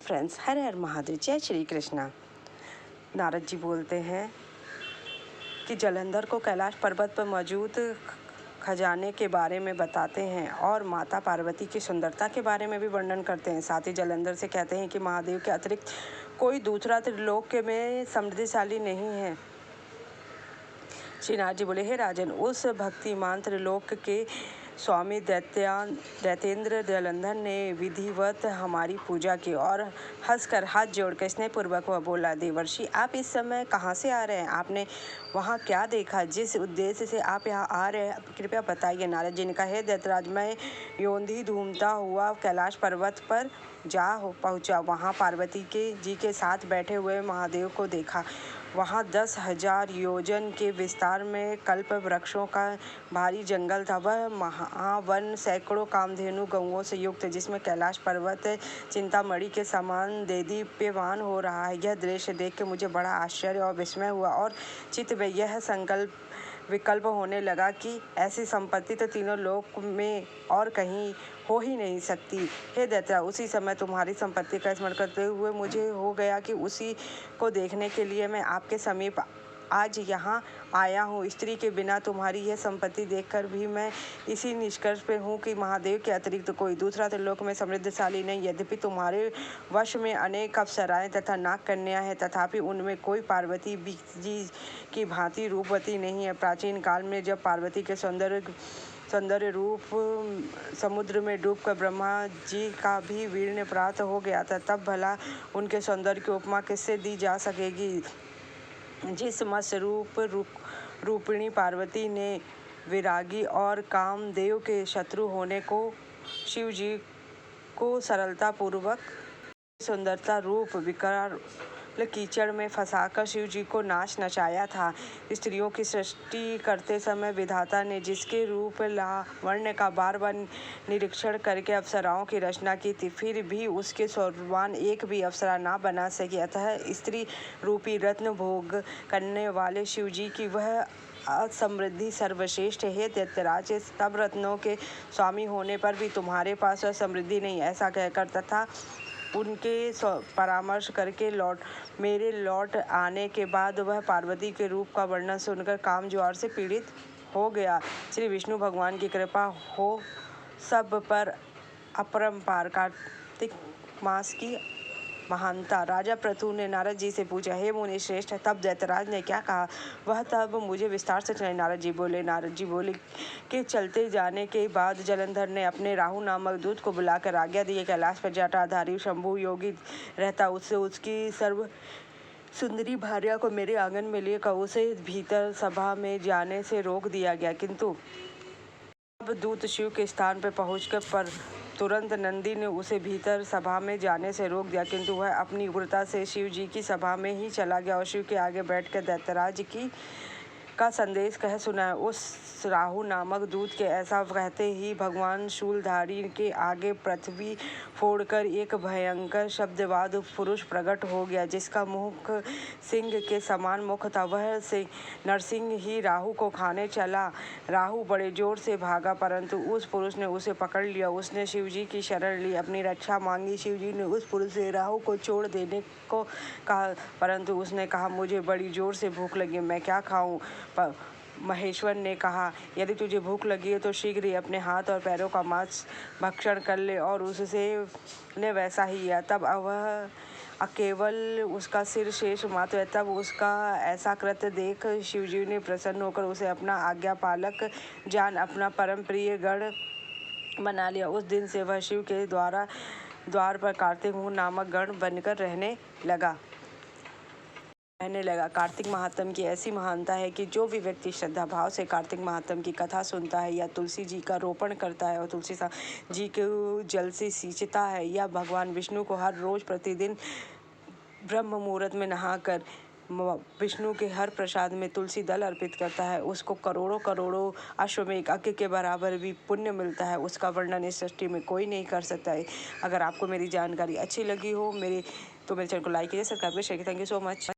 Friends, हर हर महादेव, जय श्री कृष्णा। नारद जी बोलते हैं कि जलंधर को कैलाश पर्वत पर मौजूद खजाने के बारे में बताते हैं और माता पार्वती की सुंदरता के बारे में भी वर्णन करते हैं। साथ ही जलंधर से कहते हैं कि महादेव के अतिरिक्त कोई दूसरा त्रिलोक में समृद्धिशाली नहीं है। श्री नारद जी बोले, हे राजन, उस भक्तिमान त्रिलोक के स्वामी दैत्येंद्र जलंधर ने विधिवत हमारी पूजा की और हंसकर हाथ जोड़कर स्नेहपूर्वक वह बोला, देवर्षि, आप इस समय कहाँ से आ रहे हैं? आपने वहाँ क्या देखा? जिस उद्देश्य से आप यहाँ आ रहे हैं, कृपया बताइए। नारद जी ने कहा, हे दैत्यराज, मैं योंधी घूमता हुआ कैलाश पर्वत पर जा पहुँचा। वहाँ पार्वती जी के साथ बैठे हुए महादेव को देखा। वहाँ 10,000 योजन के विस्तार में कल्प वृक्षों का भारी जंगल था। वह महावन सैकड़ों कामधेनु गौओं से युक्त, जिसमें कैलाश पर्वत चिंतामणि के समान देदीप्यमान हो रहा है। यह दृश्य देख के मुझे बड़ा आश्चर्य और विस्मय हुआ और चित्त में यह विकल्प होने लगा कि ऐसी संपत्ति तो तीनों लोक में और कहीं हो ही नहीं सकती। हे दैत्य, उसी समय तुम्हारी संपत्ति का स्मरण करते हुए मुझे हो गया कि उसी को देखने के लिए मैं आपके समीप आज यहाँ आया हूँ। स्त्री के बिना तुम्हारी यह संपत्ति देखकर भी मैं इसी निष्कर्ष पे हूँ कि महादेव के अतिरिक्त कोई दूसरा त्रिलोक में समृद्धशाली नहीं। यद्यपि तुम्हारे वश में अनेक अप्सराएं तथा नाग कन्या है, तथापि उनमें कोई पार्वती जी की भांति रूपवती नहीं है। प्राचीन काल में जब पार्वती के सौंदर्य रूप समुद्र में डूबकर ब्रह्मा जी का भी वीर्य प्राप्त हो गया था, तब भला उनके सौंदर्य की उपमा किससे दी जा सकेगी? जिस मत्स्य रूपिणी पार्वती ने विरागी और कामदेव के शत्रु होने को शिव जी को सरलता पूर्वक सुंदरता रूप विकार कीचड़ में फंसाकर शिव जी को नाच नचाया था। स्त्रियों की सृष्टि करते समय विधाता ने जिसके रूप लावण्य का बार बार निरीक्षण करके अप्सराओं की रचना की थी, फिर भी उसके समान एक भी अप्सरा ना बना सकी। अतः स्त्री रूपी रत्न भोग करने वाले शिव जी की वह असमृद्धि सर्वश्रेष्ठ है। दैत्यराज, तब रत्नों के स्वामी होने पर भी तुम्हारे पास वह समृद्धि नहीं। ऐसा कहकर तथा उनके परामर्श करके मेरे लौट आने के बाद वह पार्वती के रूप का वर्णन सुनकर काम ज्वार से पीड़ित हो गया। श्री विष्णु भगवान की कृपा हो सब पर अपरंपार। कार्तिक मास की महानता। राजा पृथु ने नारद जी से पूछा, हे मुनि श्रेष्ठ, तब दैत्यराज ने क्या कहा? वह तब मुझे विस्तार से सुनाइए। नारद जी बोले कि चलते जाने के बाद जलंधर ने अपने राहु नामक दूत को बुलाकर आज्ञा दी। कैलाश पर जटाधारी शंभु योगी रहता, उससे उसकी सर्व सुंदरी भार्या को मेरे आंगन में लेकर उसे भीतर सभा में जाने से रोक दिया गया। किंतु अब दूत शिव के स्थान पर पहुंचकर तुरंत नंदी ने उसे भीतर सभा में जाने से रोक दिया, किंतु वह अपनी उग्रता से शिव जी की सभा में ही चला गया और शिव के आगे बैठकर दैत्यराज का संदेश कह सुनाया। उस राहु नामक दूत के ऐसा कहते ही भगवान शूलधारी के आगे पृथ्वी फोड़कर एक भयंकर शब्दवाद पुरुष प्रकट हो गया, जिसका मुख सिंह के समान मुख था। वह नरसिंह ही राहु को खाने चला। राहु बड़े जोर से भागा, परंतु उस पुरुष ने उसे पकड़ लिया। उसने शिव जी की शरण ली, अपनी रक्षा मांगी। शिव जी ने उस पुरुष से राहु को छोड़ देने को कहा, परंतु उसने कहा, मुझे बड़ी जोर से भूख लगी, मैं क्या खाऊं? महेश्वर ने कहा, यदि तुझे भूख लगी है तो शीघ्र ही अपने हाथ और पैरों का मांस भक्षण कर ले, और उससे ने वैसा ही किया। तब वह केवल उसका सिर शेष मात्र है। तब उसका ऐसा कृत्य देख शिवजी ने प्रसन्न होकर उसे अपना आज्ञापालक जान अपना परम प्रिय गण बना लिया। उस दिन से वह शिव के द्वार पर कार्तिक नामक गण बनकर रहने लगा। कार्तिक महात्म की ऐसी महानता है कि जो भी व्यक्ति श्रद्धा भाव से कार्तिक महात्म की कथा सुनता है, या तुलसी जी का रोपण करता है और तुलसी जी को जल से सींचता है, या भगवान विष्णु को हर रोज प्रतिदिन ब्रह्म मुहूर्त में नहाकर विष्णु के हर प्रसाद में तुलसी दल अर्पित करता है, उसको करोड़ों अश्वमेध यज्ञ के बराबर भी पुण्य मिलता है। उसका वर्णन इस सृष्टि में कोई नहीं कर सकता है। अगर आपको मेरी जानकारी अच्छी लगी हो तो मेरे चैनल को लाइक कीजिए, सब्सक्राइब कीजिए। Thank you so much.